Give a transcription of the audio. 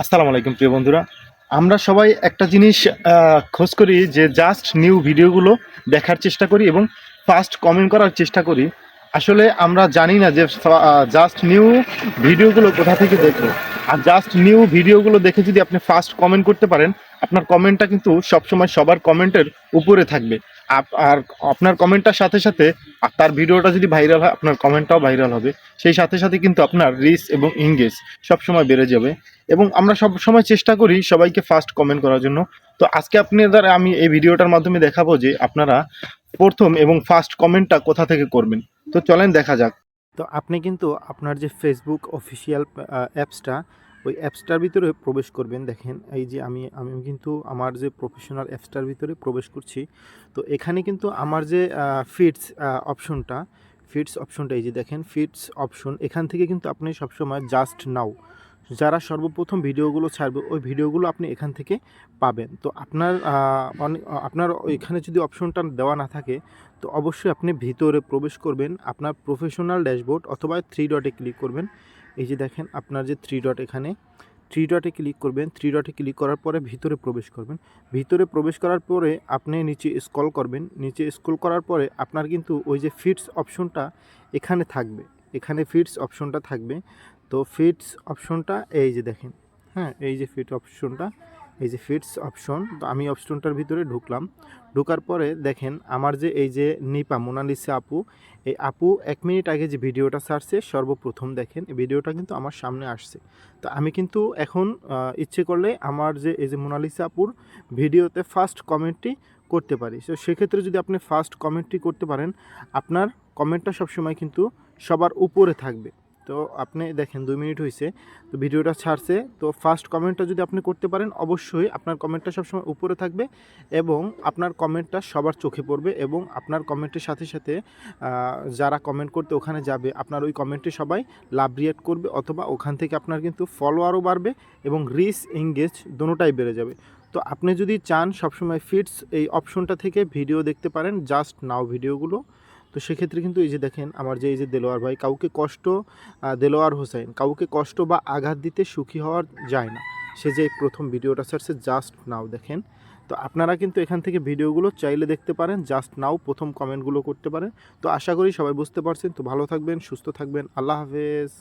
আসসালামু আলাইকুম প্রিয় বন্ধুরা। আমরা সবাই একটা জিনিস খোঁজ করি যে জাস্ট নিউ ভিডিওগুলো দেখার চেষ্টা করি এবং ফার্স্ট কমেন্ট করার চেষ্টা করি। আসলে আমরা জানি না যে জাস্ট নিউ ভিডিওগুলো কোথা থেকে দেখবো। আর জাস্ট নিউ ভিডিওগুলো দেখে যদি আপনি ফার্স্ট কমেন্ট করতে পারেন, আপনার কমেন্টটা কিন্তু সবসময় সবার কমেন্টের উপরে থাকবে। আর আপনার কমেন্টটার সাথে সাথে তার ভিডিওটা যদি ভাইরাল হয়, আপনার কমেন্টটাও ভাইরাল হবে। সেই সাথে সাথে কিন্তু আপনার রিচ এবং এঙ্গেজ সবসময় বেড়ে যাবে। এবং আমরা সব সময় চেষ্টা করি সবাইকে ফার্স্ট কমেন্ট করার জন্য। তো আজকে আপনাদের আমি এই ভিডিওটার মাধ্যমে দেখাবো যে আপনারা প্রথম এবং ফার্স্ট কমেন্টটা কোথা থেকে করবেন। তো চলেন দেখা যাক। তো আপনি কিন্তু আপনার যে ফেসবুক অফিসিয়াল অ্যাপসটা, ওই অ্যাপসটার ভিতরে প্রবেশ করবেন। দেখেন এই যে আমি আমি কিন্তু আমার যে প্রফেশনাল অ্যাপসটার ভিতরে প্রবেশ করছি। তো এখানে কিন্তু আমার যে ফিডস অপশনটা এই যে দেখেন ফিডস অপশন, এখান থেকে কিন্তু আপনি সবসময় জাস্ট নাও যারা সর্বপ্রথম ভিডিওগুলো ছাড়বে ওই ভিডিওগুলো আপনি এখান থেকে পাবেন। তো আপনার এখানে যদি অপশনটা দেওয়া না থাকে তো অবশ্যই আপনি ভিতরে প্রবেশ করবেন, আপনার প্রফেশনাল ড্যাশবোর্ড অথবা থ্রি ডটে ক্লিক করবেন। এই যে দেখেন আপনার যে থ্রি ডট, এখানে থ্রি ডটে ক্লিক করবেন। থ্রি ডটে ক্লিক করার পরে ভিতরে প্রবেশ করবেন। ভিতরে প্রবেশ করার পরে আপনি নিচে স্ক্রল করবেন। নিচে স্ক্রল করার পরে আপনার কিন্তু ওই যে ফিডস অপশনটা এখানে থাকবে, এখানে ফিডস অপশনটা থাকবে। তো ফিডস অপশনটা এই যে দেখেন, হ্যাঁ এই যে ফিড অপশনটা, এই যে ফিডস অপশন। তো আমি অপশনটার ভিতরে ঢুকলাম। ঢোকার পরে দেখেন আমার যে এই যে নিপা মোনালিসা আপু, এই আপু 1 মিনিট আগে যে ভিডিওটা ছাড়ছে সর্বপ্রথম, দেখেন এই ভিডিওটা কিন্তু আমার সামনে আসছে। তো আমি কিন্তু এখন ইচ্ছে করলে আমার যে এই যে মোনালিসা আপুর ভিডিওতে ফার্স্ট কমেন্টটি করতে পারি। তো সেক্ষেত্রে যদি আপনি ফার্স্ট কমেন্টটি করতে পারেন, আপনার কমেন্টটা সবসময় কিন্তু সবার উপরে থাকবে। তো আপনি দেখেন 2 মিনিট হয়েছে, তো ভিডিওটা ছাড়ছে। তো ফার্স্ট কমেন্টটা যদি আপনি করতে পারেন, অবশ্যই আপনার কমেন্টটা সবসময় উপরে থাকবে এবং আপনার কমেন্টটা সবার চোখে পড়বে এবং আপনার কমেন্টের সাথে সাথে যারা কমেন্ট করতে ওখানে যাবে আপনার ওই কমেন্টে সবাই লাভ রিঅ্যাক্ট করবে, অথবা ওখান থেকে আপনার কিন্তু ফলোয়ারও বাড়বে এবং রিচ এঙ্গেজ দোনোটাই বেড়ে যাবে। তো আপনি যদি চান সবসময় ফিডস এই অপশনটা থেকে ভিডিও দেখতে পারেন, জাস্ট নাও ভিডিওগুলো। তো সেক্ষেত্রে কিন্তু এই যে দেখেন আমার যে এই যে দেলোয়ার ভাই, দেলোয়ার হোসেন, কাউকে কষ্ট বা আঘাত দিতে সুখী হওয়া যায় না, সে যে প্রথম ভিডিওটা ছাড়ছে জাস্ট নাও, দেখেন। তো আপনারা কিন্তু এখান থেকে ভিডিওগুলো চাইলে দেখতে পারেন, জাস্ট নাও প্রথম কমেন্টগুলো করতে পারেন। তো আশা করি সবাই বুঝতে পারছেন। তো ভালো থাকবেন, সুস্থ থাকবেন, আল্লাহ হাফেজ।